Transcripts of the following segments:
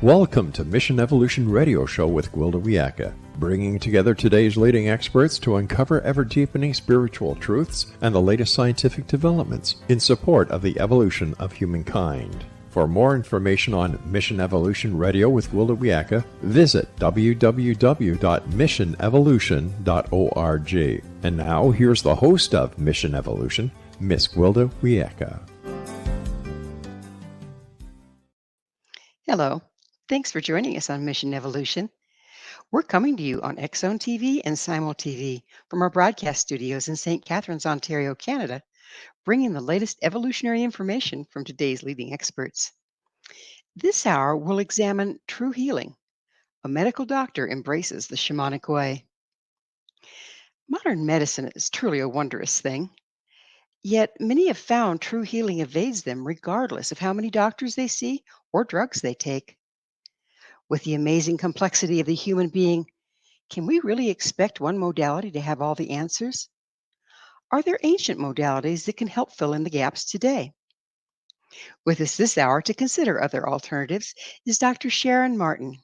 Welcome to Mission Evolution Radio Show with Gwilda Wiyaka, bringing together today's leading experts to uncover ever-deepening spiritual truths and the latest scientific developments in support of the evolution of humankind. For more information on Mission Evolution Radio with Gwilda Wiyaka, visit www.missionevolution.org. And now, here's the host of Mission Evolution, Miss Gwilda Wiyaka. Hello. Thanks for joining us on Mission Evolution. We're coming to you on X-Zone TV and Simul TV from our broadcast studios in St. Catharines, Ontario, Canada, bringing the latest evolutionary information from today's leading experts. This hour, we'll examine true healing. A medical doctor embraces the shamanic way. Modern medicine is truly a wondrous thing, yet many have found true healing evades them regardless of how many doctors they see or drugs they take. With the amazing complexity of the human being, can we really expect one modality to have all the answers? Are there ancient modalities that can help fill in the gaps today? With us this hour to consider other alternatives is Dr. Sharon Martin.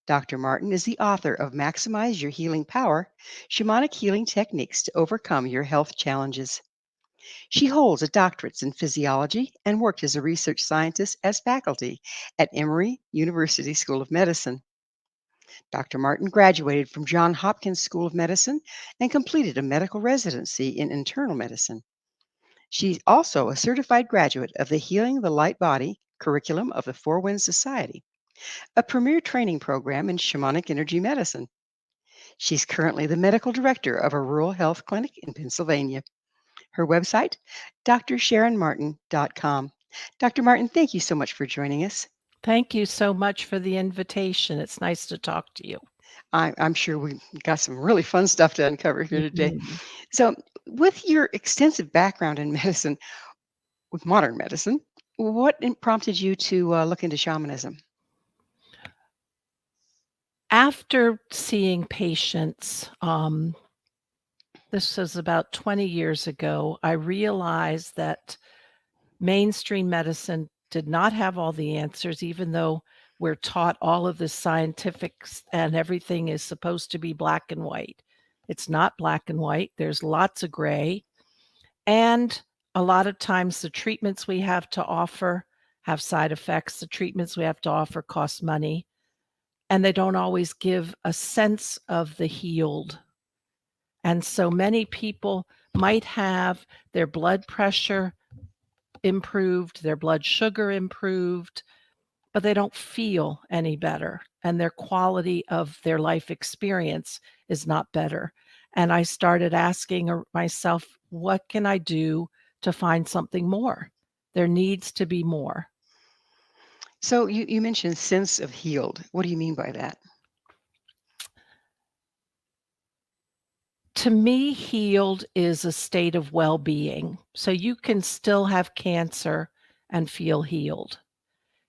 Dr. Martin is the author of Maximize Your Healing Power, Shamanic Healing Techniques to Overcome Your Health Challenges. She holds a doctorate in physiology and worked as a research scientist as faculty at Emory University School of Medicine. Dr. Martin graduated from Johns Hopkins School of Medicine and completed a medical residency in internal medicine. She's also a certified graduate of the Healing the Light Body curriculum of the Four Winds Society, a premier training program in shamanic energy medicine. She's currently the medical director of a rural health clinic in Pennsylvania. Her website, drsharonmartin.com. Dr. Martin, thank you so much for joining us. Thank you so much for the invitation. It's nice to talk to you. I'm sure we've got some really fun stuff to uncover here today. Mhm. So, with your extensive background in medicine, with modern medicine, what prompted you to look into shamanism? After seeing patients, this was about 20 years ago, I realized that mainstream medicine did not have all the answers, even though we're taught all of the scientifics and everything is supposed to be black and white. It's not black and white. There's lots of gray. And a lot of times the treatments we have to offer have side effects. The treatments we have to offer cost money, and they don't always give a sense of the healed. And so many people might have their blood pressure improved, their blood sugar improved, but they don't feel any better, and their quality of their life experience is not better. And I started asking myself, what can I do to find something more? There needs to be more. So, you mentioned sense of healed. What do you mean by that? To me, healed is a state of well-being. So you can still have cancer and feel healed.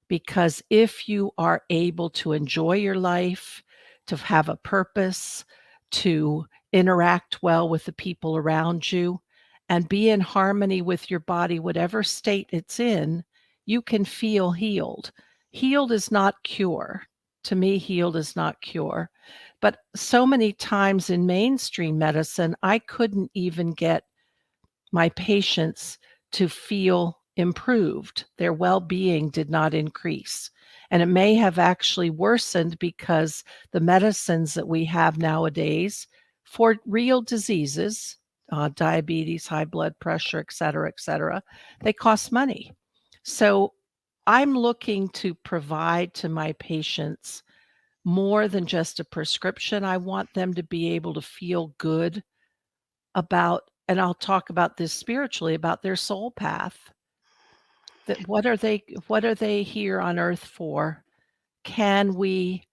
Because if you are able to enjoy your life, to have a purpose, to interact well with the people around you, and be in harmony with your body, whatever state it's in, you can feel healed. Healed is not cure. To me, healed is not cure. But so many times in mainstream medicine, I couldn't even get my patients to feel improved. Their well-being did not increase. And it may have actually worsened because the medicines that we have nowadays for real diseases, diabetes, high blood pressure, et cetera, they cost money. So I'm looking to provide to my patients more than just a prescription. I want them to be able to feel good about, and I'll talk about this spiritually, about their soul path. That what are they here on earth for? Can we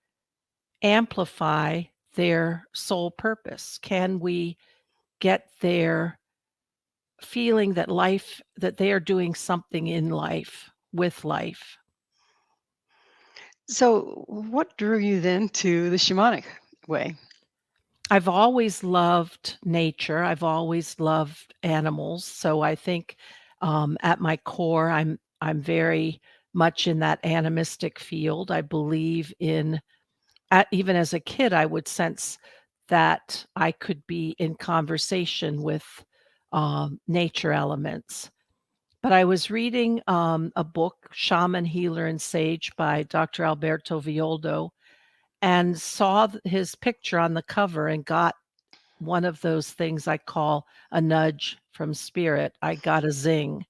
amplify their soul purpose? Can we get their feeling that they are doing something in life, with life? So, what drew you then to the shamanic way? I've always loved nature. I've always loved animals. So I think at my core, I'm very much in that animistic field. I believe in, even as a kid, I would sense that I could be in conversation with nature elements. But I was reading a book, Shaman, Healer, and Sage by Dr. Alberto Villoldo, and saw his picture on the cover and got one of those things I call a nudge from spirit. I got a zing.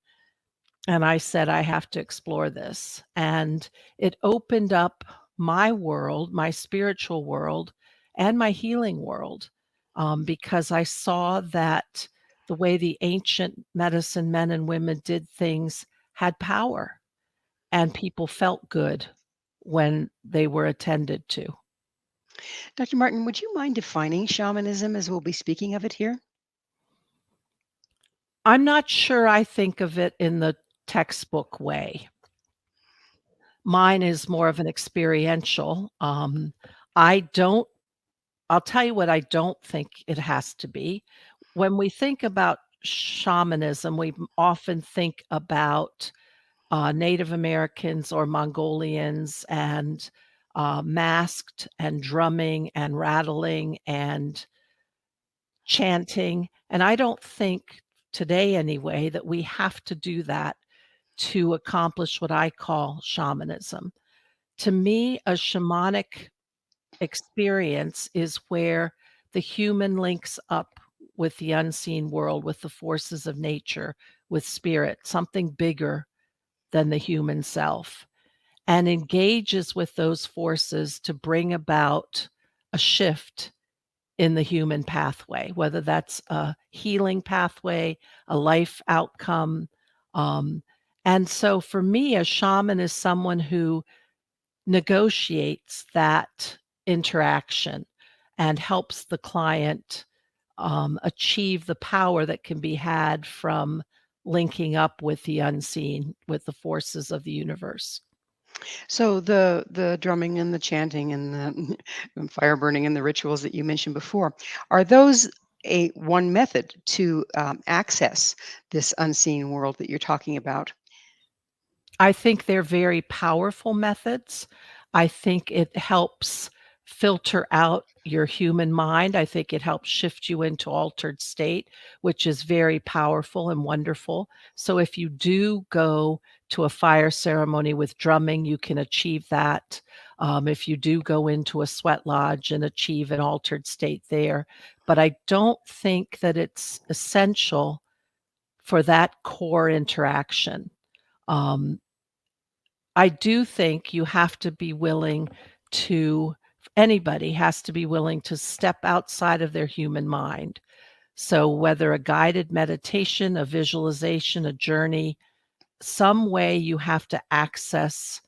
And I said, I have to explore this. And it opened up my world, my spiritual world, and my healing world, because I saw that the way the ancient medicine men and women did things had power, and people felt good when they were attended to. Dr. Martin, would you mind defining shamanism as we'll be speaking of it here? I'm not sure I think of it in the textbook way. Mine is more of an experiential. I don't I'll tell you what I don't think it has to be. When we think about shamanism, we often think about Native Americans or Mongolians and masked and drumming and rattling and chanting. And I don't think today, anyway, that we have to do that to accomplish what I call shamanism. To me, a shamanic experience is where the human links up with the unseen world, with the forces of nature, with spirit, something bigger than the human self, and engages with those forces to bring about a shift in the human pathway, whether that's a healing pathway, a life outcome. Um, and so for me, a shaman is someone who negotiates that interaction and helps the client achieve the power that can be had from linking up with the unseen, with the forces of the universe. So the drumming and the chanting and the and fire burning and the rituals that you mentioned before, are those a one method to access this unseen world that you're talking about? I think they're very powerful methods. I think it helps filter out your human mind. I think it helps shift you into altered state, which is very powerful and wonderful. So if you do go to a fire ceremony with drumming, you can achieve that. If you do go into a sweat lodge and achieve an altered state there. But I don't think that it's essential for that core interaction. Um, I do think you have to be willing to anybody has to be willing to step outside of their human mind. So whether a guided meditation, a visualization, a journey, some way you have to access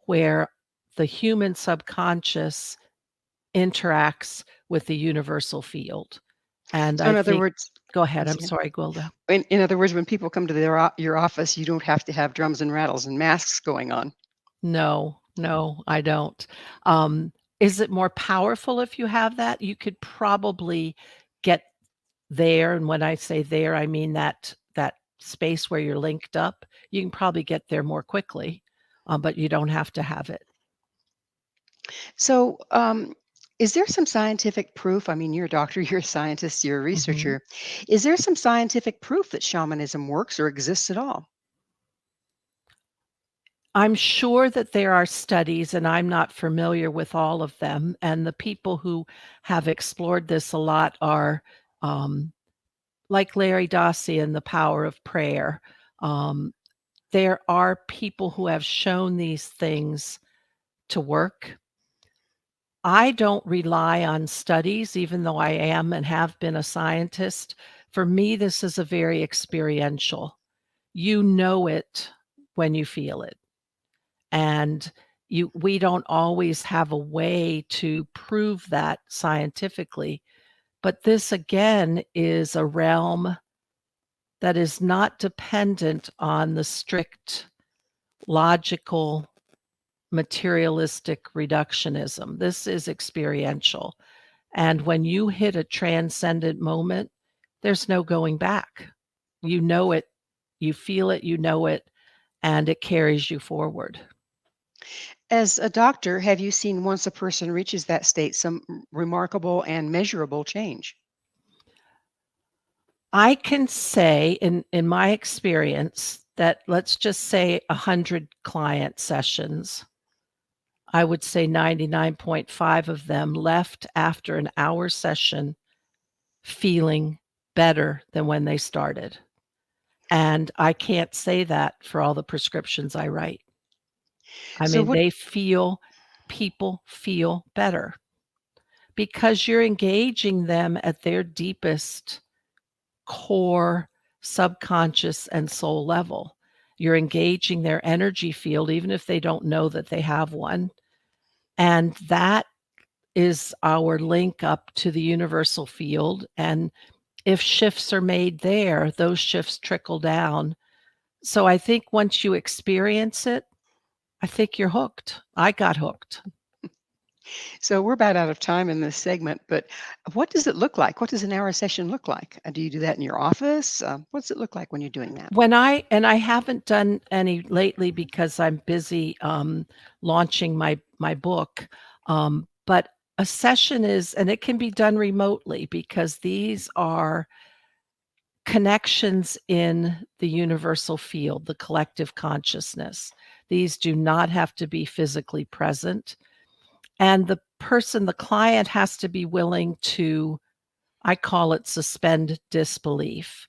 where the human subconscious interacts with the universal field. And So I in other think words, go I'm ahead, I'm sorry. sorry, Gwilda. In other words, when people come to your office, you don't have to have drums and rattles and masks going on. No, no, I don't. Um, is it more powerful if you have that? You could probably get there, and when I say there, I mean that space where you're linked up. You can probably get there more quickly, but you don't have to have it. So, is there some scientific proof? I mean, you're a doctor, you're a scientist, you're a Mhm. researcher. Is there some scientific proof that shamanism works or exists at all? I'm sure that there are studies, and I'm not familiar with all of them, and the people who have explored this a lot are, um, like Larry Dossey and The Power of Prayer. Um, there are people who have shown these things to work. I don't rely on studies, even though I am and have been a scientist. For me, this is a very experiential. You know it when you feel it. And we don't always have a way to prove that scientifically. But this again is a realm that is not dependent on the strict logical materialistic reductionism. This is experiential. And when you hit a transcendent moment, there's no going back. You know it, you feel it, you know it, and it carries you forward. As a doctor, have you seen once a person reaches that state some remarkable and measurable change? I can say in my experience that, let's just say, 100 client sessions, I would say 99.5 of them left after an hour session feeling better than when they started. And I can't say that for all the prescriptions I write. I So mean, what people feel better because you're engaging them at their deepest core subconscious and soul level. You're engaging their energy field, even if they don't know that they have one. And that is our link up to the universal field. And if shifts are made there, those shifts trickle down. So I think once you experience it, I think you're hooked. I got hooked. so we're about out of time in this segment, but what does it look like? What does an hour session look like? Do you do that in your office? What does it look like when you're doing that? I haven't done any lately because I'm busy launching my book. But a session is, and it can be done remotely because these are connections in the universal field, the collective consciousness. These do not have to be physically present. And the client has to be willing to, I call it suspend disbelief,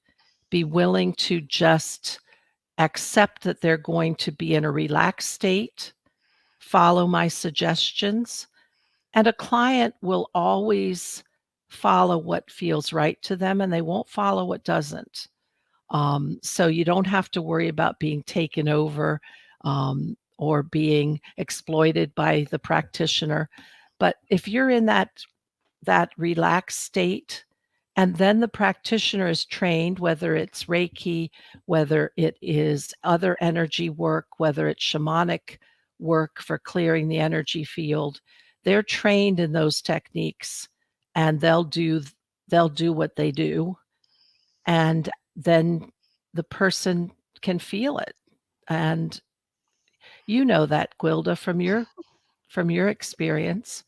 be willing to just accept that they're going to be in a relaxed state, follow my suggestions, and a client will always follow what feels right to them and they won't follow what doesn't. So you don't have to worry about being taken over or being exploited by the practitioner. But if you're in that relaxed state, and then the practitioner is trained, whether it's Reiki, whether it is other energy work, whether it's shamanic work for clearing the energy field, they're trained in those techniques and they'll do what they do. And then the person can feel it. And you know that, Gwilda, from your experience.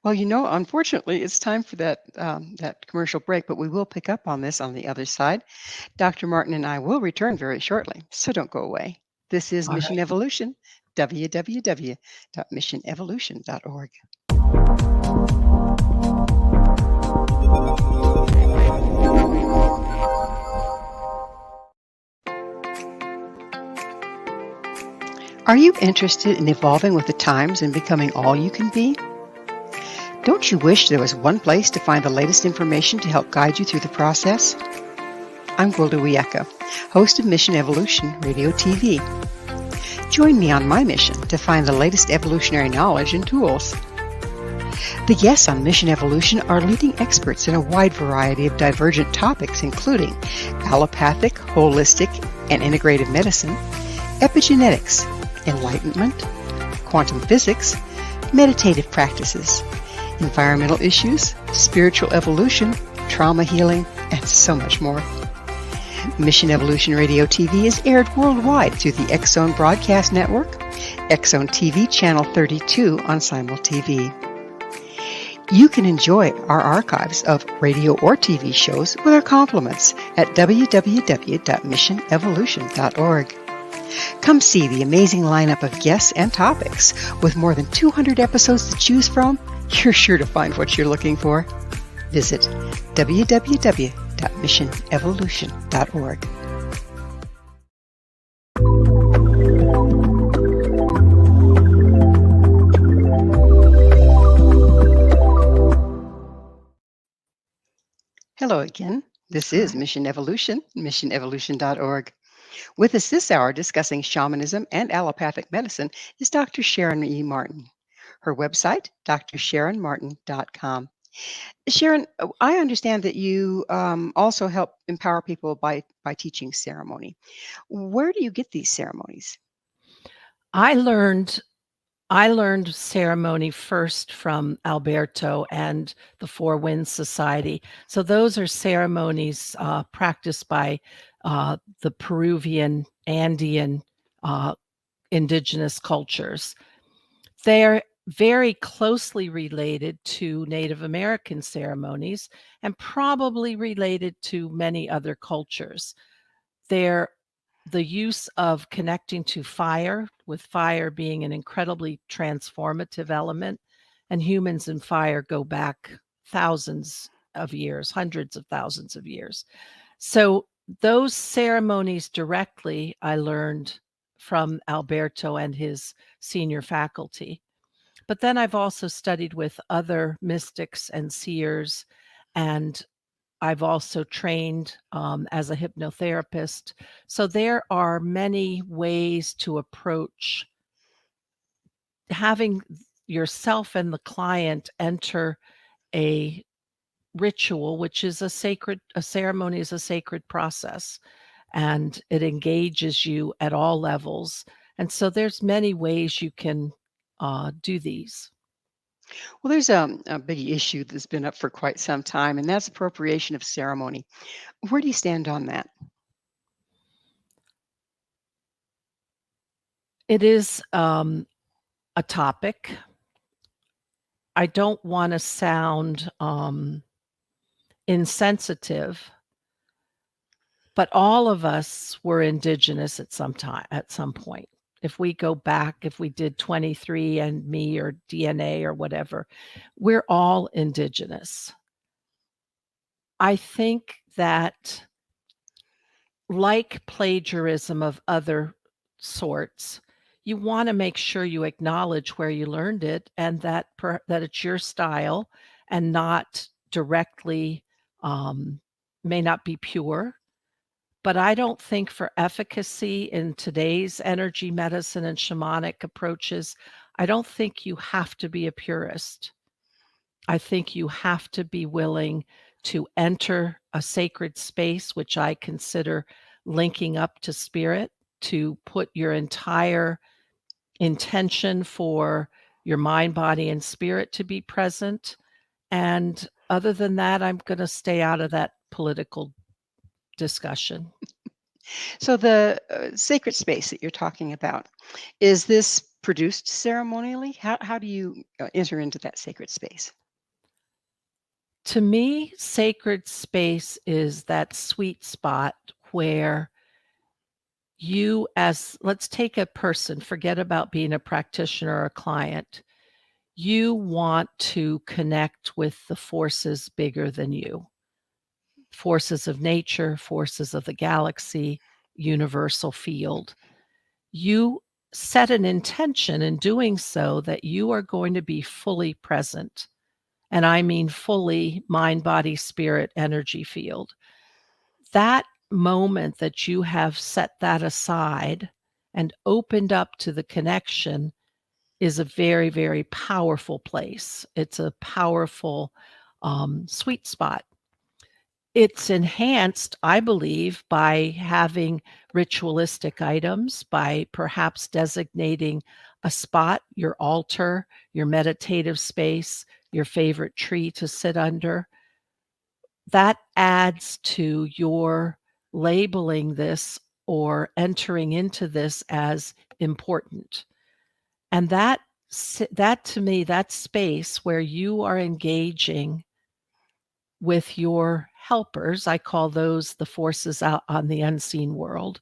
Well, unfortunately, it's time for that commercial break, but we will pick up on this on the other side. Dr. Martin and I will return very shortly, so don't go away. This is All Mission right. Evolution, www.missionevolution.org. Are you interested in evolving with the times and becoming all you can be? Don't you wish there was one place to find the latest information to help guide you through the process? I'm Gwilda Wiyaka, host of Mission Evolution Radio TV. Join me on my mission to find the latest evolutionary knowledge and tools. The guests on Mission Evolution are leading experts in a wide variety of divergent topics, including allopathic, holistic, and integrative medicine, epigenetics, enlightenment, quantum physics, meditative practices, environmental issues, spiritual evolution, trauma healing, and so much more. Mission Evolution Radio TV is aired worldwide through the X-Zone Broadcast Network, X-Zone TV Channel 32 on Simul TV. You can enjoy our archives of radio or TV shows with our compliments at www.missionevolution.org. Come see the amazing lineup of guests and topics. With more than 200 episodes to choose from, you're sure to find what you're looking for. Visit www.missionevolution.org. Hello again. This is Mission Evolution, missionevolution.org. With us this hour discussing shamanism and allopathic medicine is Dr. Sharon E. Martin. Her website, drsharonmartin.com. Sharon, I understand that you also help empower people by teaching ceremony. Where do you get these ceremonies? I learned ceremony first from Alberto and the Four Winds Society. So those are ceremonies practiced by the Peruvian Andean indigenous cultures. They're very closely related to Native American ceremonies and probably related to many other cultures. They're the use of connecting to fire, with fire being an incredibly transformative element, and humans and fire go back thousands of years, hundreds of thousands of years. So those ceremonies directly I learned from Alberto and his senior faculty. But then I've also studied with other mystics and seers, and I've also trained as a hypnotherapist. So there are many ways to approach having yourself and the client enter a ritual, which is a ceremony is a sacred process, and it engages you at all levels. And so there's many ways you can do these. Well, there's a big issue that's been up for quite some time, and that's appropriation of ceremony. Where do you stand on that? It is a topic. I don't want to sound insensitive, but all of us were indigenous at some point. If we go back, if we did 23andMe or DNA or whatever, we're all indigenous. I think that, like plagiarism of other sorts, you want to make sure you acknowledge where you learned it and that that it's your style and not directly, may not be pure. But I don't think for efficacy in today's energy medicine and shamanic approaches, I don't think you have to be a purist. I think you have to be willing to enter a sacred space, which I consider linking up to spirit, to put your entire intention for your mind, body, and spirit to be present. And other than that, I'm going to stay out of that political discussion. So, the sacred space that you're talking about, is this produced ceremonially? How do you enter into that sacred space? To me, sacred space is that sweet spot where you, as let's take a person, forget about being a practitioner or a client. You want to connect with the forces bigger than you, forces of nature, forces of the galaxy, universal field. You set an intention in doing so that you are going to be fully present. And I mean fully mind, body, spirit, energy field. That moment that you have set that aside and opened up to the connection is a very, very powerful place. It's a powerful sweet spot. It's enhanced, I believe, by having ritualistic items, by perhaps designating a spot, your altar, your meditative space, your favorite tree to sit under. That adds to your labeling this or entering into this as important. And that to me, that space where you are engaging with your helpers, I call those the forces out on the unseen world.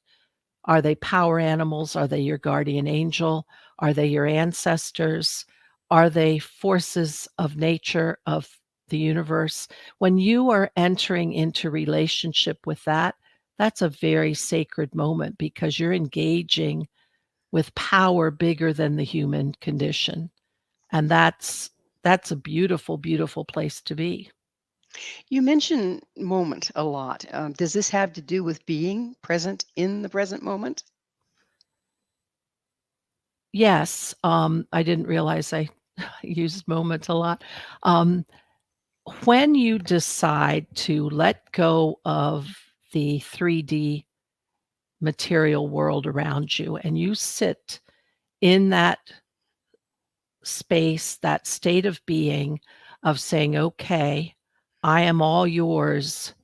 Are they power animals? Are they your guardian angel? Are they your ancestors? Are they forces of nature, of the universe? When you are entering into relationship with that, that's a very sacred moment because you're engaging with power bigger than the human condition. And that's a beautiful, beautiful place to be. You mention moment a lot. Does this have to do with being present in the present moment? Yes, I didn't realize I used moment a lot. Um, when you decide to let go of the 3D material world around you and you sit in that space, that state of being of saying, okay, I am all yours.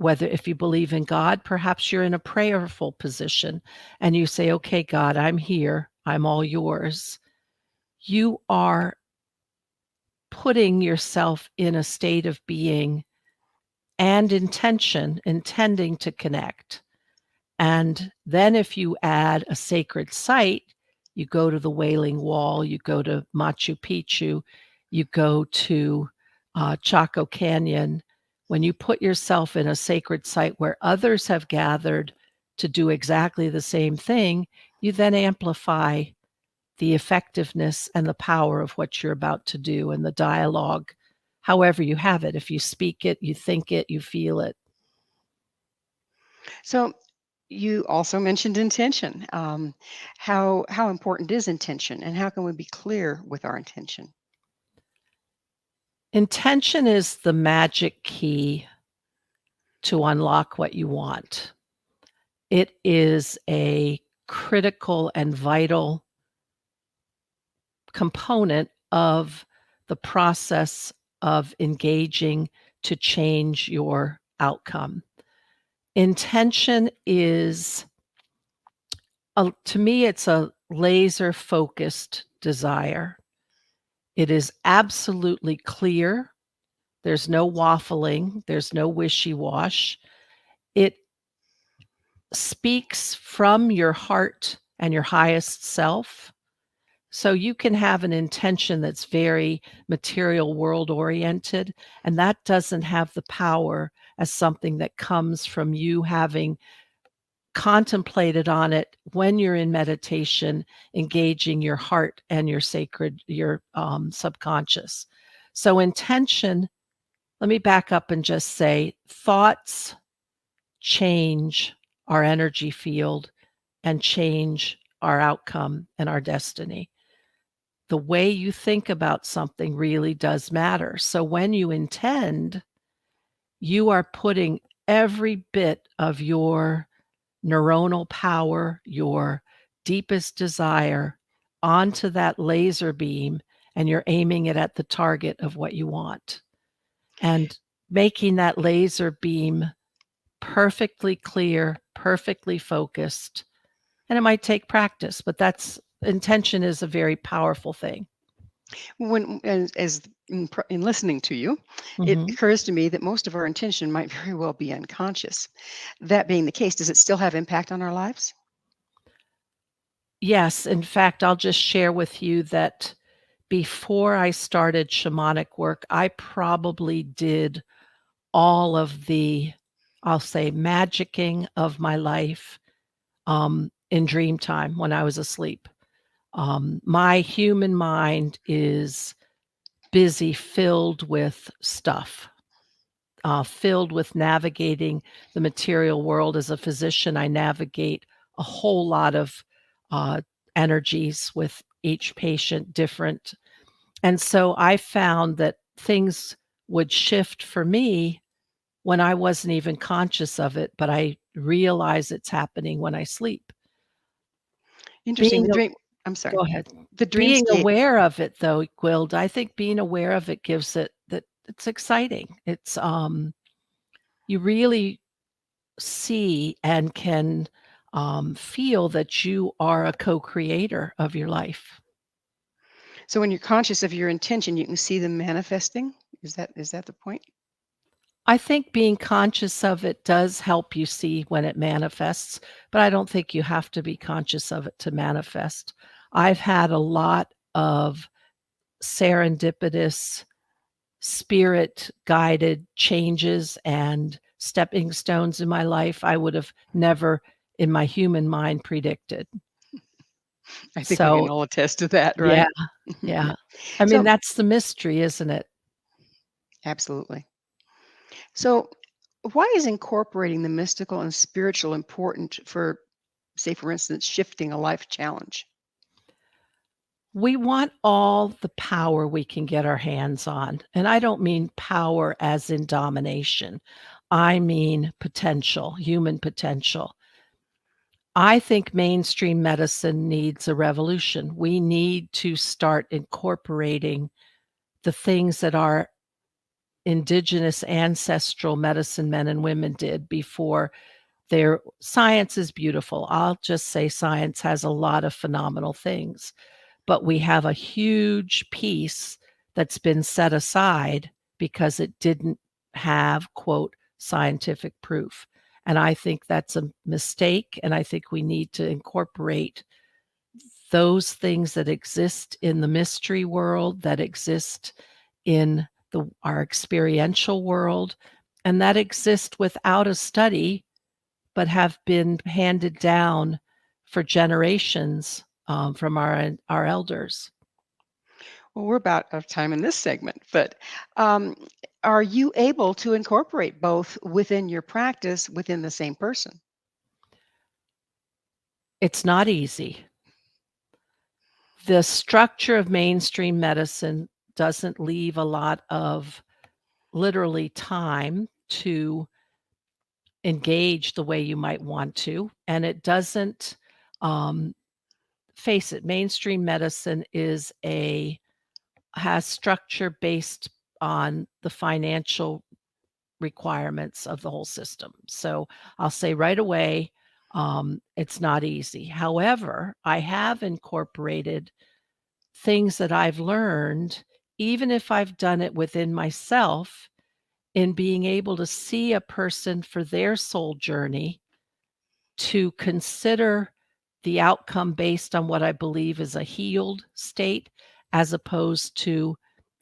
whether if you believe in God, perhaps you're in a prayerful position and you say, okay, God, I'm here. I'm all yours. You are putting yourself in a state of being and intending to connect. And then if you add a sacred site, you go to the Wailing Wall, you go to Machu Picchu, you go to Chaco Canyon. When you put yourself in a sacred site where others have gathered to do exactly the same thing, you then amplify the effectiveness and the power of what you're about to do and the dialogue, however you have it. If you speak it, you think it, you feel it. So you also mentioned intention. How important is intention, and how can we be clear with our intention? Intention is the magic key to unlock what you want. It is a critical and vital component of the process of engaging to change your outcome. Intention is, to me, it's a laser focused desire. It is absolutely clear. There's no waffling. There's no wishy-wash. It speaks from your heart and your highest self. So you can have an intention that's very material world oriented, and that doesn't have the power as something that comes from you having contemplated on it when you're in meditation, engaging your heart and your subconscious. So intention, let me back up and just say thoughts change our energy field and change our outcome and our destiny. The way you think about something really does matter. So when you intend, you are putting every bit of your neuronal power, your deepest desire onto that laser beam, and you're aiming it at the target of what you want. And making that laser beam perfectly clear, perfectly focused. And it might take practice, but intention is a very powerful thing. When as in listening to you, it Mhm. occurs to me that most of our intention might very well be unconscious. That being the case, does it still have impact on our lives? Yes, in fact, I'll just share with you that before I started shamanic work, I probably did all of the, I'll say, magicking of my life in dream time when I was asleep. My human mind is busy, filled with stuff, filled with navigating the material world. As a physician, I navigate a whole lot of energies with each patient different. And so I found that things would shift for me when I wasn't even conscious of it, but I realize it's happening when I sleep. Interesting. Being The a dream. I'm sorry. Go ahead. The Being dreamscape. aware of it though, Gwilda, I think being aware of it gives it that it's exciting. It's, you really see and can, feel that you are a co-creator of your life. So when you're conscious of your intention, you can see them manifesting. Is that the point? I think being conscious of it does help you see when it manifests, but I don't think you have to be conscious of it to manifest. I've had a lot of serendipitous, spirit guided changes and stepping stones in my life I would have never in my human mind predicted. I think we can So, all attest to that, yeah, right? yeah. I mean, So that's the mystery, isn't it? absolutely. So why is incorporating the mystical and spiritual important for, say, for instance, shifting a life challenge? We want all the power we can get our hands on. And I don't mean power as in domination. I mean potential, human potential. I think mainstream medicine needs a revolution. We need to start incorporating the things that are indigenous ancestral medicine men and women did before. Their science is beautiful. I'll just say science has a lot of phenomenal things, but we have a huge piece that's been set aside because it didn't have, quote, scientific proof. And I think that's a mistake. And I think we need to incorporate those things that exist in the mystery world, that exist in our experiential world, and that exist without a study, but have been handed down for generations from our elders. Well, we're about out of time in this segment, but are you able to incorporate both within your practice within the same person? It's not easy. The structure of mainstream medicine doesn't leave a lot of literally time to engage the way you might want to, and it doesn't face it, mainstream medicine has structure based on the financial requirements of the whole system. So I'll say right away, it's not easy. However, I have incorporated things that I've learned, even if I've done it within myself, in being able to see a person for their soul journey, to consider the outcome based on what I believe is a healed state, as opposed to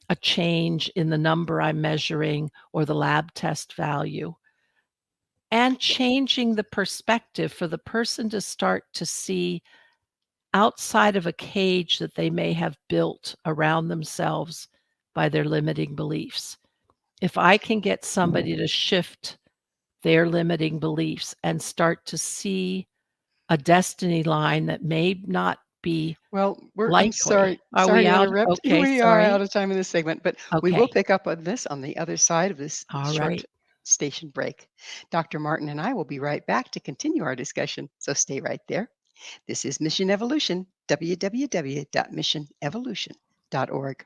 a change in the number I'm measuring or the lab test value. And changing the perspective for the person to start to see outside of a cage that they may have built around themselves by their limiting beliefs. If I can get somebody to shift their limiting beliefs and start to see a destiny line that may not be Well, I'm likely. Are sorry we to out? interrupt. Okay, We are sorry. out of time in this segment, but we will Okay. pick up on this on the other side of this All short right. station break. Dr. Martin and I will be right back to continue our discussion, so stay right there. This is Mission Evolution, www.missionevolution.org.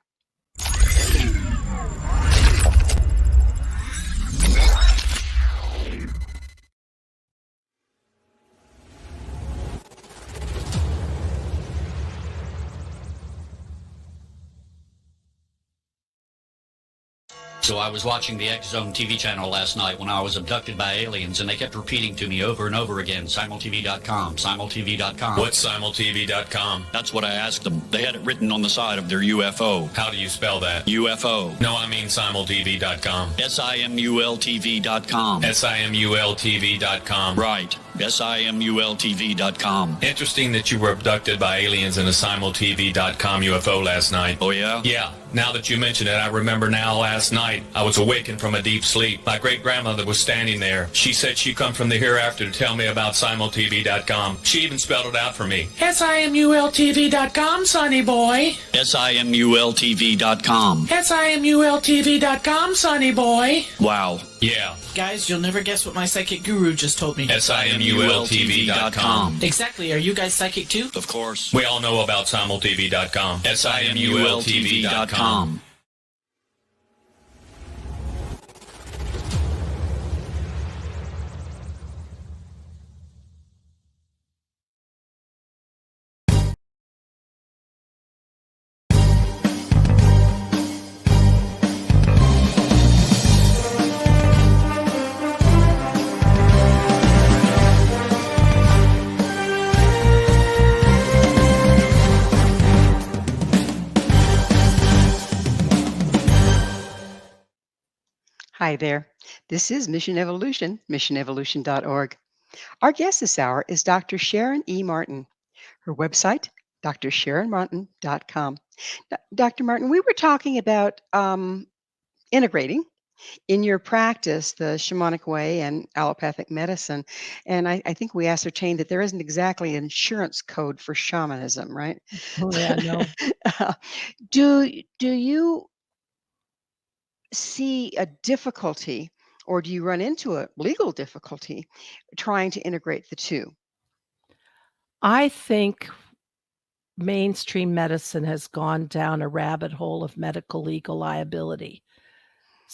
So I was watching the X Zone TV channel last night when I was abducted by aliens, and they kept repeating to me over and over again, simultv.com, simultv.com. What's simultv.com? That's what I asked them. They had it written on the side of their UFO. How do you spell that? UFO. No, I mean simultv.com. simultv.com. simultv.com. Right. simultv.com. Interesting that you were abducted by aliens in a simultv.com UFO last night. Oh, yeah? Yeah. Now that you mention it, I remember now last night I was awakened from a deep sleep. My great-grandmother was standing there. She said she'd come from the hereafter to tell me about simultv.com. She even spelled it out for me. simultv.com, sonny boy. simultv.com. simultv.com, sonny boy. Wow. Yeah. Guys, you'll never guess what my psychic guru just told me. simultv.com. Exactly. Are you guys psychic too? Of course. We all know about simultv.com. simultv.com. Hi there. This is Mission Evolution, missionevolution.org. Our guest this hour is Dr. Sharon E. Martin. Her website, drsharonmartin.com. Dr. Martin, we were talking about integrating in your practice the shamanic way and allopathic medicine. And I think we ascertained that there isn't exactly an insurance code for shamanism, right? Oh, yeah, no. Do you see a difficulty, or do you run into a legal difficulty trying to integrate the two? I think mainstream medicine has gone down a rabbit hole of medical legal liability.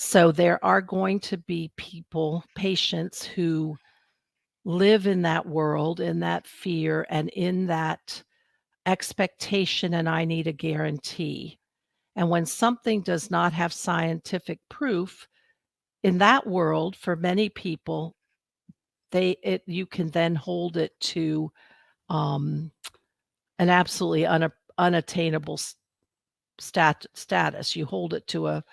So there are going to be patients who live in that world, in that fear, and in that expectation, and I need a guarantee. And when something does not have scientific proof, in that world, for many people, you can then hold it to um, an absolutely unattainable status. You hold it to a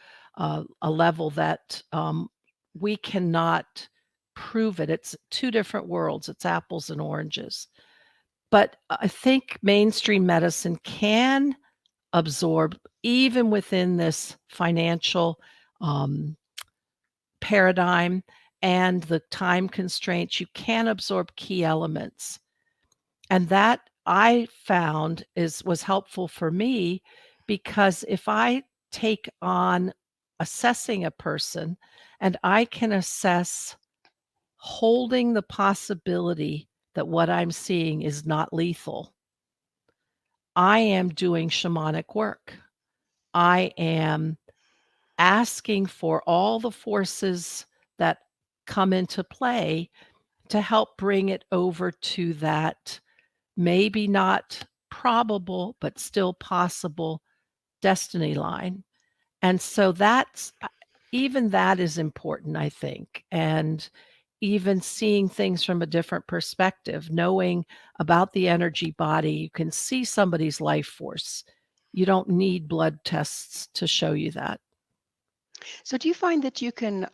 level that we cannot prove it. It's two different worlds. It's apples and oranges. But I think mainstream medicine can absorb, even within this financial paradigm and the time constraints, you can absorb key elements. And that I found was helpful for me, because if I take on assessing a person and I can assess holding the possibility that what I'm seeing is not lethal, I am doing shamanic work. I am asking for all the forces that come into play to help bring it over to that maybe not probable, but still possible destiny line. And so even that is important, I think. And even seeing things from a different perspective, knowing about the energy body, you can see somebody's life force. You don't need blood tests to show you that. So, do you find that you can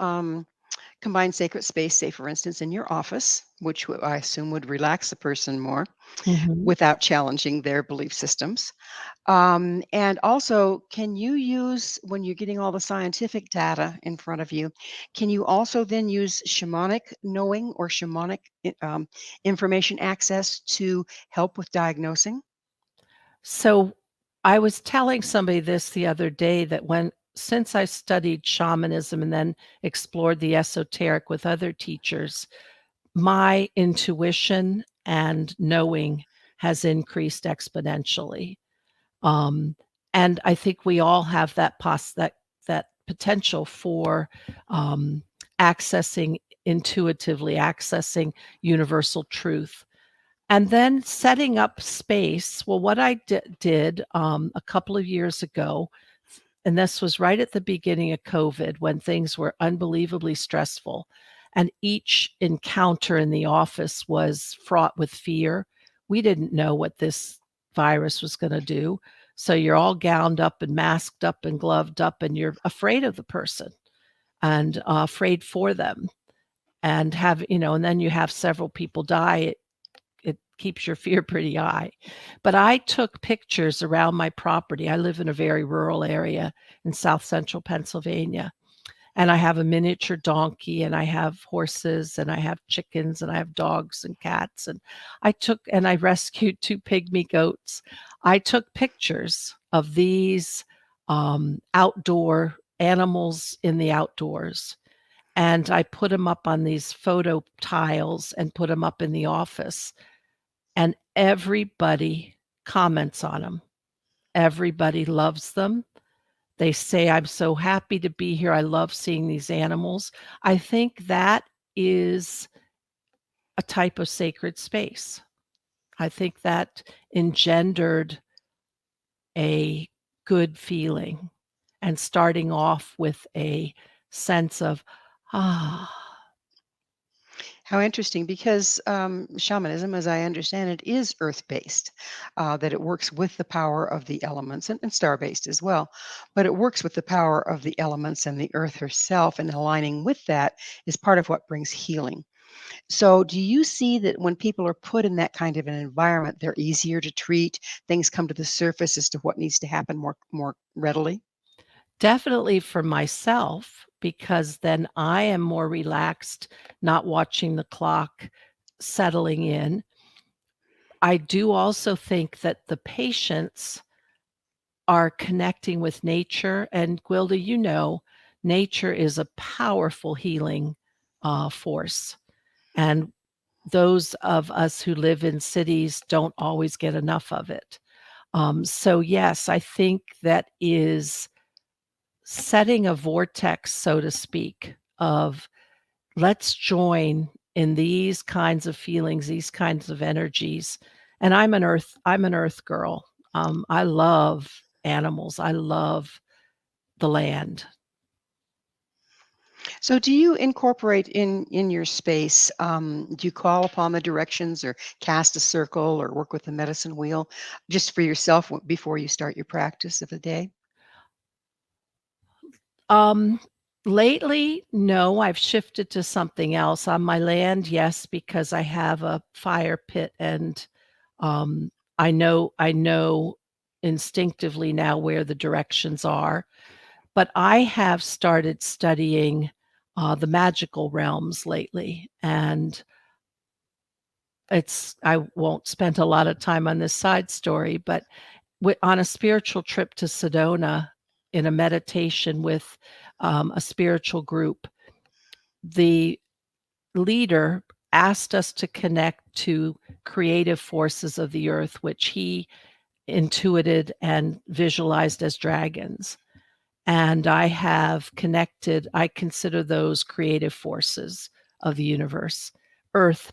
combine sacred space, say, for instance, in your office, which I assume would relax the person more Mhm. without challenging their belief systems? And also, can you use, when you're getting all the scientific data in front of you, can you also then use shamanic knowing or shamanic information access to help with diagnosing? So I was telling somebody this the other day, that since I studied shamanism and then explored the esoteric with other teachers, my intuition and knowing has increased exponentially. Um, and I think we all have that potential for accessing intuitively, accessing universal truth. And then setting up space. Well, what I did a couple of years ago, and this was right at the beginning of COVID, when things were unbelievably stressful, and each encounter in the office was fraught with fear. We didn't know what this virus was going to do. So you're all gowned up and masked up and gloved up, and you're afraid of the person and afraid for them. And and then you have several people die. It keeps your fear pretty high. But I took pictures around my property. I live in a very rural area in South Central Pennsylvania, and I have a miniature donkey, and I have horses, and I have chickens, and I have dogs and cats, and I rescued 2 pygmy goats. I took pictures of these outdoor animals in the outdoors, and I put them up on these photo tiles and put them up in the office. And everybody comments on them. Everybody loves them. They say, "I'm so happy to be here. I love seeing these animals." I think that is a type of sacred space. I think that engendered a good feeling, and starting off with a sense of, "Ah." How interesting, because shamanism, as I understand it, is earth based, that it works with the power of the elements, and star based as well. But it works with the power of the elements and the earth herself, and aligning with that is part of what brings healing. So, do you see that when people are put in that kind of an environment, they're easier to treat? Things come to the surface as to what needs to happen more readily? Definitely for myself, because then I am more relaxed, not watching the clock, settling in. I do also think that the patients are connecting with nature. And Gwilda, nature is a powerful healing force. And those of us who live in cities don't always get enough of it. So yes, I think that is setting a vortex, so to speak, of let's join in these kinds of feelings, these kinds of energies. And I'm an earth girl. I love animals. I love the land. So do you incorporate in your space, do you call upon the directions or cast a circle or work with the medicine wheel just for yourself before you start your practice of the day? Um, Lately, no, I've shifted to something else. On my land, yes, because I have a fire pit and um, I know instinctively now where the directions are. But I have started studying the magical realms lately, and I won't spend a lot of time on this side story, but on a spiritual trip to Sedona in a meditation with a spiritual group, the leader asked us to connect to creative forces of the earth, which he intuited and visualized as dragons. And I consider those creative forces of the universe, earth,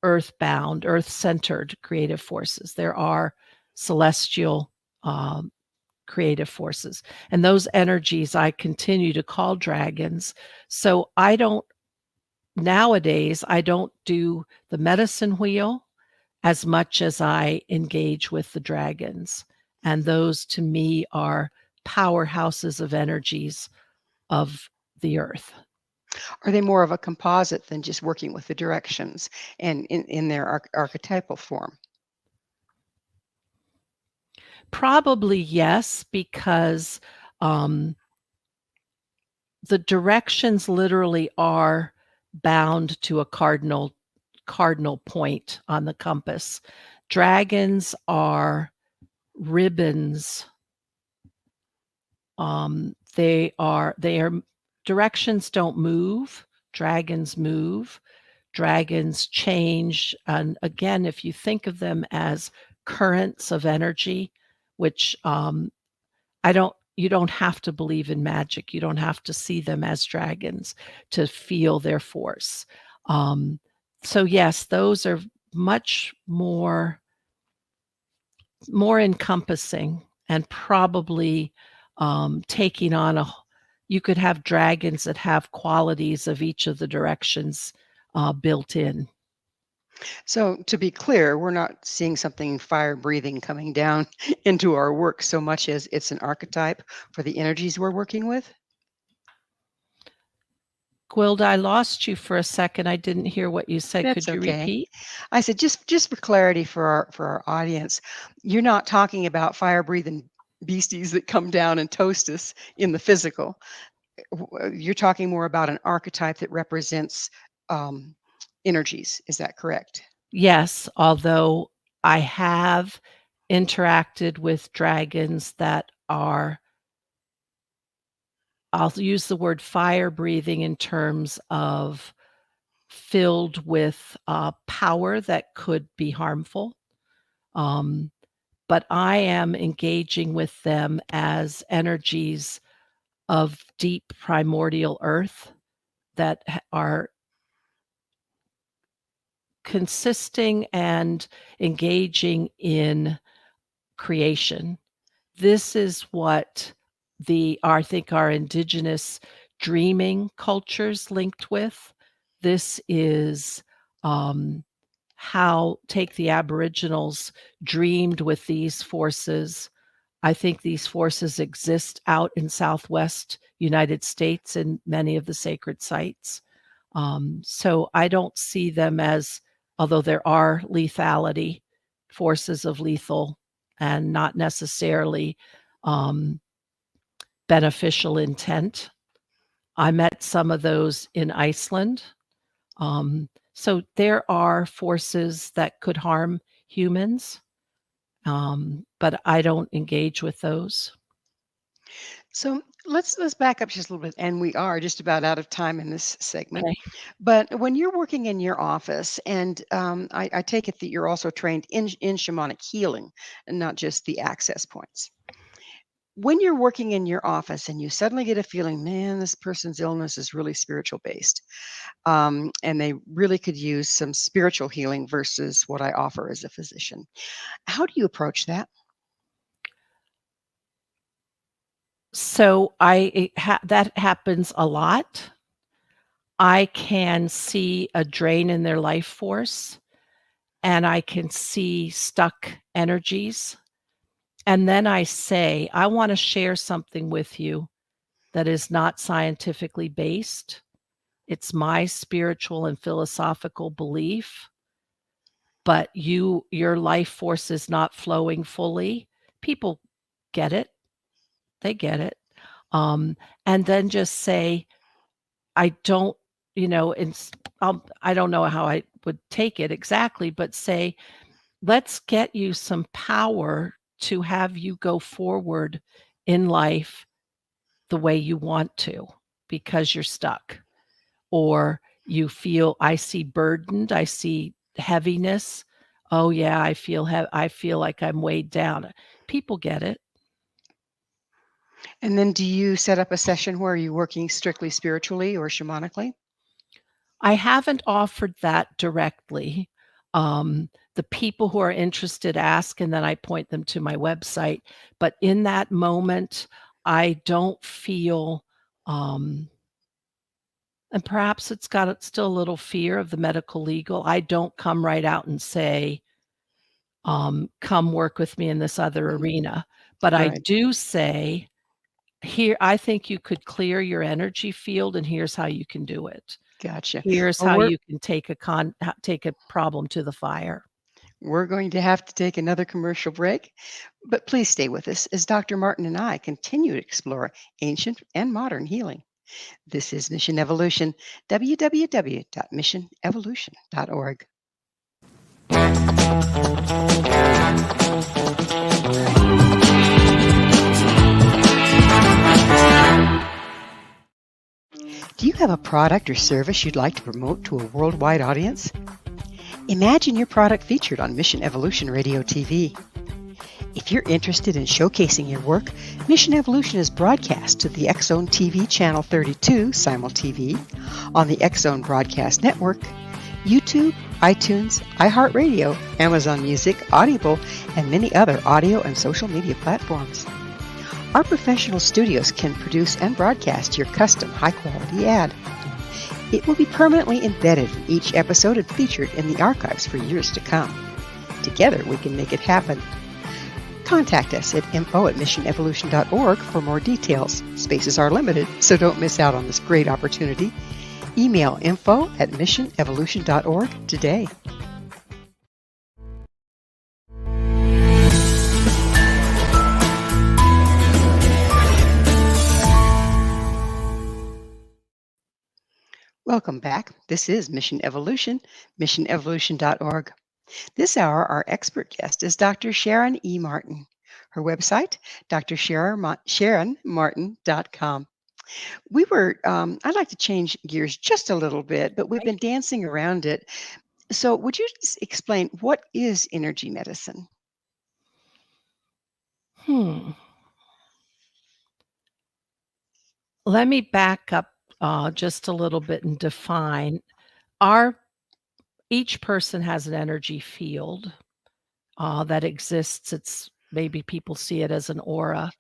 earthbound, earth-centered creative forces. There are celestial creative forces. And those energies I continue to call dragons. So nowadays, I don't do the medicine wheel as much as I engage with the dragons. And those to me are powerhouses of energies of the earth. Are they more of a composite than just working with the directions and in their archetypal form? Probably yes, because um, the directions literally are bound to a cardinal point on the compass. Dragons are ribbons. They are directions don't move. Dragons move. Dragons change. And again, if you think of them as currents of energy, which you don't have to believe in magic. You don't have to see them as dragons to feel their force. So yes, those are much more encompassing and probably taking on you could have dragons that have qualities of each of the directions built in. So to be clear, we're not seeing something fire breathing coming down into our work so much as it's an archetype for the energies we're working with. Gwilda, I lost you for a second. I didn't hear what you said. That's Could you okay. repeat? I said just for clarity for our audience, you're not talking about fire breathing beasties that come down and toast us in the physical. You're talking more about an archetype that represents um, energies. Is that correct? Yes, although I have interacted with dragons that are, I'll use the word fire breathing in terms of filled with power that could be harmful. Um, but I am engaging with them as energies of deep primordial earth that are consisting and engaging in creation. This is what I think our indigenous dreaming cultures linked with. This is how take the Aboriginals dreamed with these forces. I think these forces exist out in Southwest United States in many of the sacred sites. So I don't see them as, although there are lethality, forces of lethal and not necessarily um, beneficial intent. I met some of those in Iceland. So there are forces that could harm humans, but I don't engage with those. So let's back up just a little bit, and we are just about out of time in this segment. Okay. But when you're working in your office, and I take it that you're also trained in shamanic healing, and not just the access points. When you're working in your office and you suddenly get a feeling, man, this person's illness is really spiritual based, and they really could use some spiritual healing versus what I offer as a physician. How do you approach that? So that happens a lot. I can see a drain in their life force, and I can see stuck energies. And then I say, I want to share something with you that is not scientifically based. It's my spiritual and philosophical belief, but your life force is not flowing fully. People get it. They get it. And then just say, I don't, I don't know how I would take it exactly, but say, let's get you some power to have you go forward in life the way you want to because you're stuck or you feel I see burdened, I see heaviness. Oh yeah, I feel like I'm weighed down. People get it. And then do you set up a session where you're working strictly spiritually or shamanically? I haven't offered that directly. The people who are interested ask, and then I point them to my website. But in that moment, I don't feel, and perhaps still a little fear of the medical legal. I don't come right out and say, come work with me in this other arena. But I Right. do say, here, I think you could clear your energy field, and here's how you can do it. Gotcha. Here's Well, how you can take a problem to the fire. we're going to have to take another commercial break, but please stay with us as Dr. Martin and I continue to explore ancient and modern healing. This is Mission Evolution, www.missionevolution.org. Do you have a product or service you'd like to promote to a worldwide audience? Imagine your product featured on Mission Evolution Radio TV. If you're interested in showcasing your work, Mission Evolution is broadcast to the X-Zone TV Channel 32 Simul TV, on the X-Zone Broadcast Network, YouTube, iTunes, iHeartRadio, Amazon Music, Audible, and many other audio and social media platforms. Our professional studios can produce and broadcast your custom high-quality ad. It will be permanently embedded in each episode and featured in the archives for years to come. Together, we can make it happen. Contact us at info@missionevolution.org for more details. Spaces are limited, so don't miss out on this great opportunity. Email info@missionevolution.org today. Welcome back. This is Mission Evolution, missionevolution.org. This hour, our expert guest is Dr. Sharon E. Martin. Her website, sharonmartin.com. I'd like to change gears just a little bit, but we've been dancing around it. So, would you just explain what is energy medicine? Let me back up just a little bit and define. Each person has an energy field that exists. It's maybe people see it as an aura.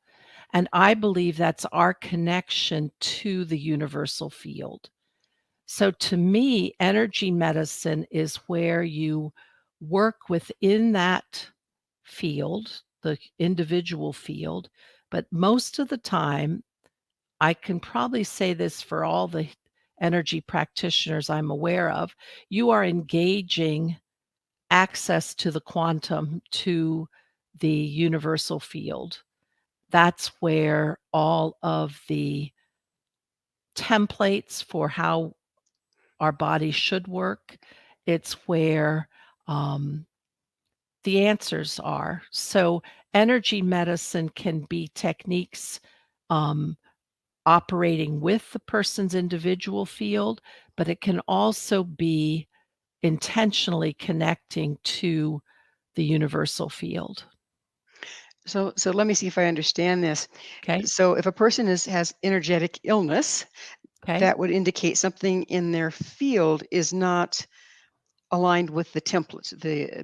And I believe that's our connection to the universal field. So to me, energy medicine is where you work within that field, the individual field. But most of the time, I can probably say this for all the energy practitioners I'm aware of, you are engaging access to the quantum, to the universal field. That's where all of the templates for how our body should work, it's where the answers are. So energy medicine can be techniques operating with the person's individual field, but it can also be intentionally connecting to the universal field. So let me see if I understand this. Okay. So if a person has energetic illness, Okay. that would indicate something in their field is not aligned with the templates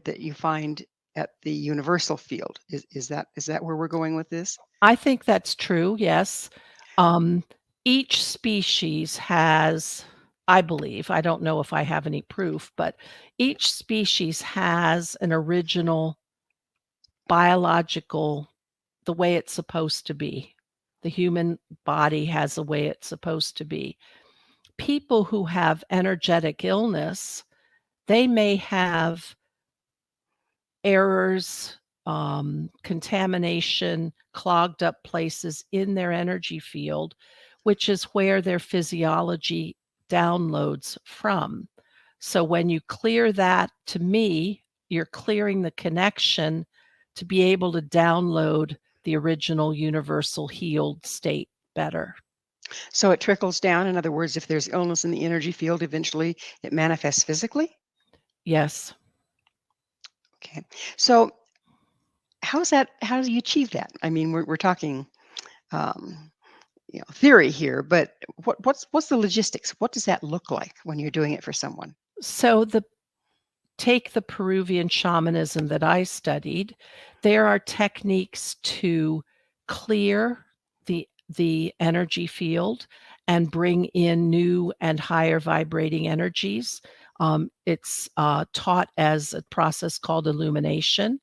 that you find at the universal field. Is that where we're going with this? I think that's true, yes. Um, each species has, I believe, I don't know if I have any proof, but each species has an original biological, the way it's supposed to be. The human body has a way it's supposed to be. People who have energetic illness, they may have errors, contamination, clogged up places in their energy field, which is where their physiology downloads from. So when you clear that, to me, you're clearing the connection to be able to download the original universal healed state better. So it trickles down. In other words, if there's illness in the energy field, eventually it manifests physically. Yes. Okay. So how's that? How do you achieve that? I mean, we're talking, um, theory here, but what's the logistics? What does that look like when you're doing it for someone? So take the Peruvian shamanism that I studied. There are techniques to clear the energy field and bring in new and higher vibrating energies. It's taught as a process called illumination.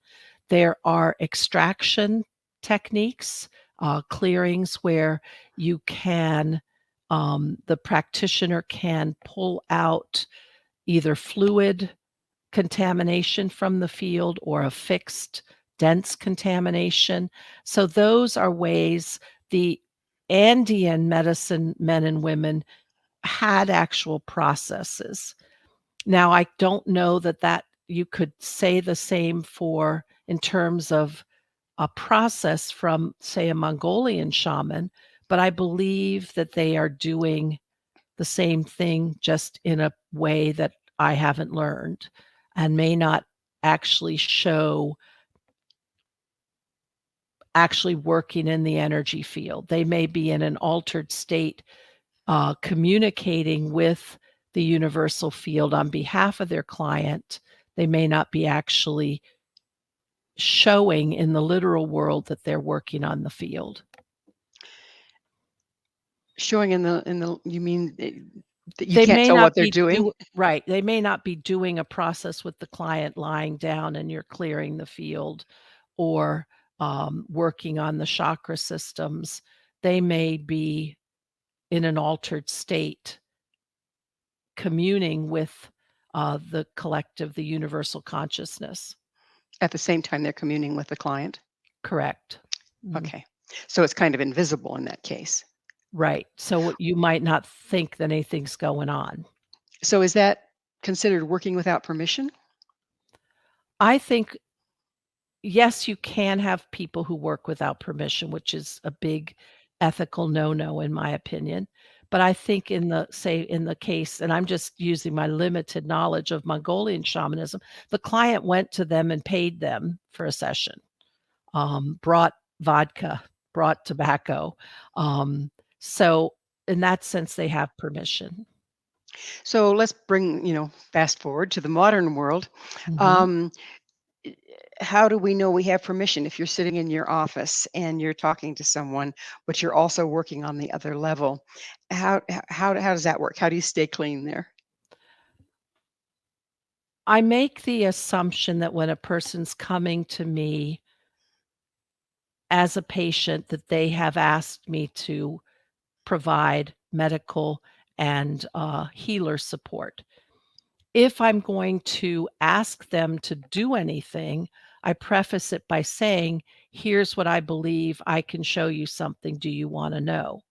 There are extraction techniques, clearings where you can, the practitioner can pull out either fluid contamination from the field or a fixed dense contamination. So those are ways the Andean medicine men and women had actual processes. Now, I don't know that you could say the same for in terms of a process from, say, a Mongolian shaman, but I believe that they are doing the same thing just in a way that I haven't learned and may not actually show actually working in the energy field. They may be in an altered state, communicating with the universal field on behalf of their client. They may not be actually showing in the literal world that they're working on the field. Showing in the you mean that you They can't may tell not what they're be doing? right, they may not be doing a process with the client lying down and you're clearing the field or, working on the chakra systems. They may be in an altered state, communing with, the collective, the universal consciousness. At the same time, they're communing with the client? Correct. Mhm. Okay. So it's kind of invisible in that case. Right, so you might not think that anything's going on. So is that considered working without permission? I think yes, you can have people who work without permission, which is a big ethical no-no in my opinion. But I think in the case, and I'm just using my limited knowledge of Mongolian shamanism, the client went to them and paid them for a session, brought vodka, brought tobacco. Um, so in that sense, they have permission. So let's bring, fast forward to the modern world. Mhm. Um, how do we know we have permission if you're sitting in your office and you're talking to someone, but you're also working on the other level? How does that work? How do you stay clean there? I make the assumption that when a person's coming to me as a patient that they have asked me to provide medical and healer support. If I'm going to ask them to do anything, I preface it by saying, here's what I believe. I can show you something. Do you want to know?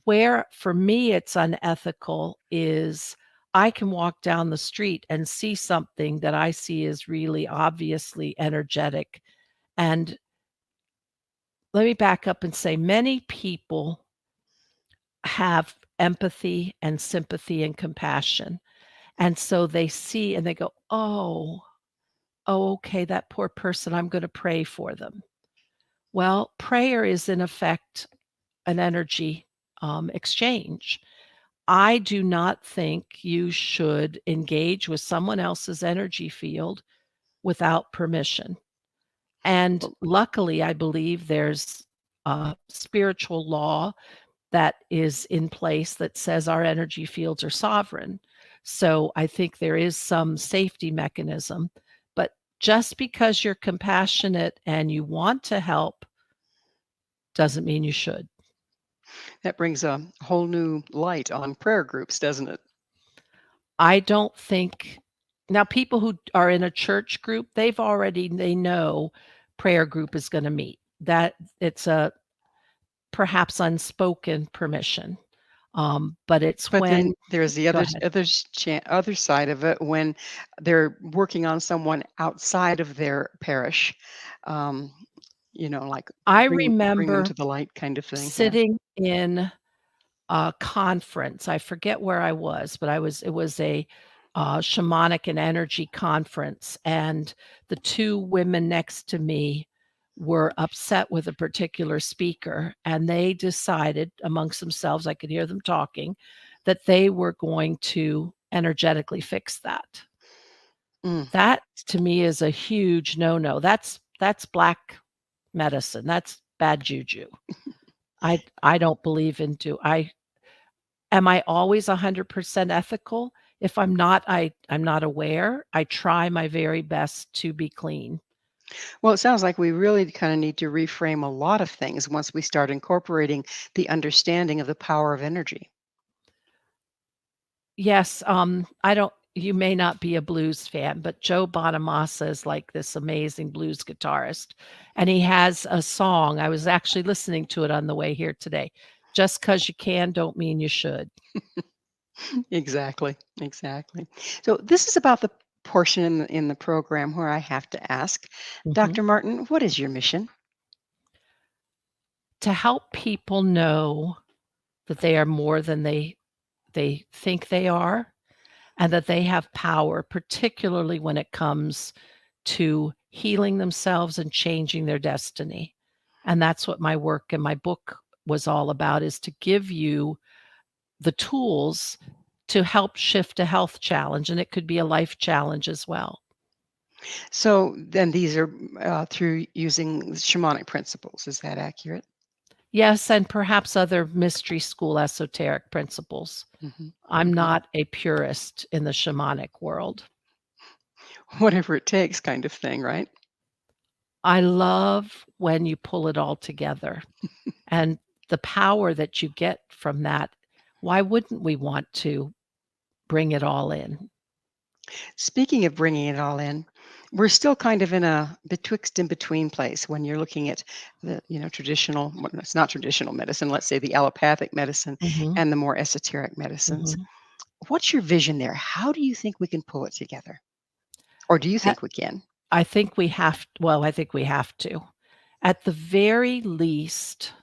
Where for me it's unethical is I can walk down the street and see something that I see is really obviously energetic. And let me back up and say many people have empathy and sympathy and compassion. And so they see and they go, "Oh, oh, okay, that poor person, I'm gonna pray for them." Well, prayer is in effect an energy exchange. I do not think you should engage with someone else's energy field without permission. And luckily, I believe there's a spiritual law that is in place that says our energy fields are sovereign. So I think there is some safety mechanism. But just because you're compassionate and you want to help doesn't mean you should. That brings a whole new light on prayer groups, doesn't it? I don't think now people who are in a church group, they know prayer group is going to meet. That it's a perhaps unspoken permission. But it's But then when there's the go other ahead. other side of it when they're working on someone outside of their parish, um, like I bring them to remember the light kind of thing. Yeah. sitting in a conference. I forget where I was, but it was a shamanic and energy conference, and the two women next to me were upset with a particular speaker, and they decided amongst themselves, I could hear them talking, that they were going to energetically fix that. Mm. That to me is a huge no-no. That's black medicine. That's bad juju. I don't believe in am I always 100% ethical? If I'm not, I'm not aware. I try my very best to be clean. Well, it sounds like we really kind of need to reframe a lot of things once we start incorporating the understanding of the power of energy. Yes, I don't you may not be a blues fan, but Joe Bonamassa is like this amazing blues guitarist, and he has a song. I was actually listening to it on the way here today. Just 'cause you can don't mean you should. Exactly, exactly. So this is about the portion in the program where I have to ask, Mhm. Dr. Martin, what is your mission? To help people know that they are more than they think they are, and that they have power, particularly when it comes to healing themselves and changing their destiny. And that's what my work and my book was all about, is to give you the tools to help shift a health challenge, and it could be a life challenge as well. So then these are through using shamanic principles. Is that accurate? Yes, and perhaps other mystery school esoteric principles. Hmm. I'm Hmm. not a purist in the shamanic world. Whatever it takes, kind of thing, right? I love when you pull it all together and the power that you get from that. Why wouldn't we want to bring it all in? Speaking of bringing it all in, we're still kind of in a betwixt and between place when you're looking at the traditional. Well, it's not traditional medicine. Let's say the allopathic medicine Mhm, and the more esoteric medicines. mhm. What's your vision there? How do you think we can pull it together? Or do you At think we can? I think we have well, I think we have to. At the very least,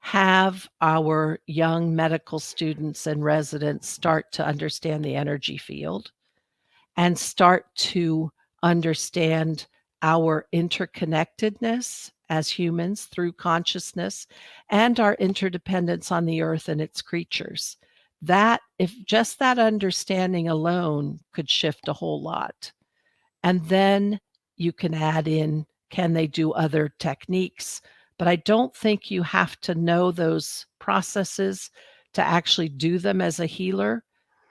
have our young medical students and residents start to understand the energy field and start to understand our interconnectedness as humans through consciousness and our interdependence on the earth and its creatures. That, if just that understanding alone could shift a whole lot. And then you can add in, can they do other techniques? But I don't think you have to know those processes to actually do them as a healer.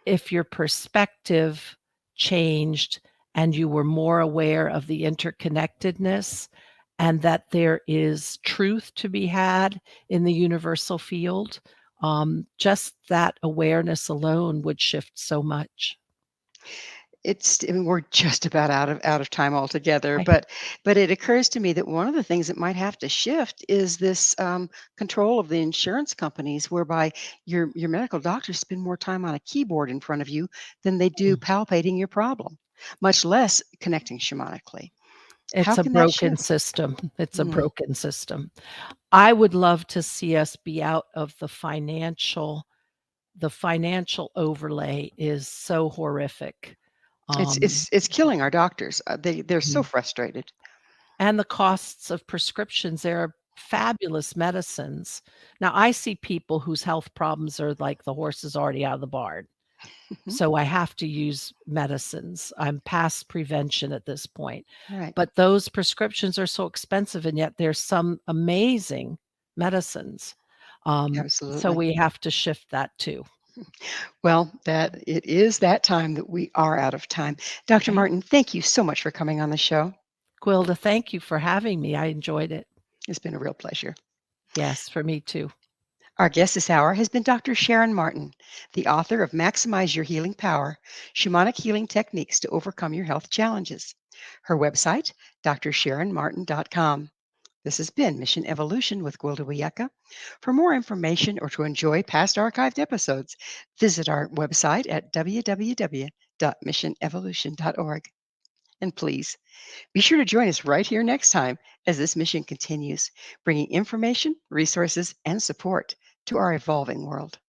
If your perspective changed and you were more aware of the interconnectedness and that there is truth to be had in the universal field, just that awareness alone would shift so much. I mean, we're just about out of time altogether, I but it occurs to me that one of the things that might have to shift is this control of the insurance companies, whereby your medical doctors spend more time on a keyboard in front of you than they do palpating your problem, much less connecting shamanically. How It's a can that broken shift? system. It's a Mm. broken system. I would love to see us be out of the financial overlay is so horrific. It's Um, it's it's killing our doctors. They're so mhm. frustrated. and the costs of prescriptions. There are fabulous medicines. Now, I see people whose health problems are like the horse is already out of the barn. Mhm. So I have to use medicines. I'm past prevention at this point. Right. But those prescriptions are so expensive, and yet there's some amazing medicines. So Absolutely. we have to shift that too. Well, that it is that time that we are out of time. Dr. Okay. Martin, thank you so much for coming on the show. Gwilda, thank you for having me. I enjoyed it. It's been a real pleasure. Yes, for me too. Our guest this hour has been Dr. Sharon Martin, the author of Maximize Your Healing Power, Shamanic Healing Techniques to Overcome Your Health Challenges. Her website, drsharonmartin.com. This has been Mission Evolution with Gwilda Wiyaka. For more information or to enjoy past archived episodes, visit our website at www.missionevolution.org. And please be sure to join us right here next time as this mission continues, bringing information, resources, and support to our evolving world.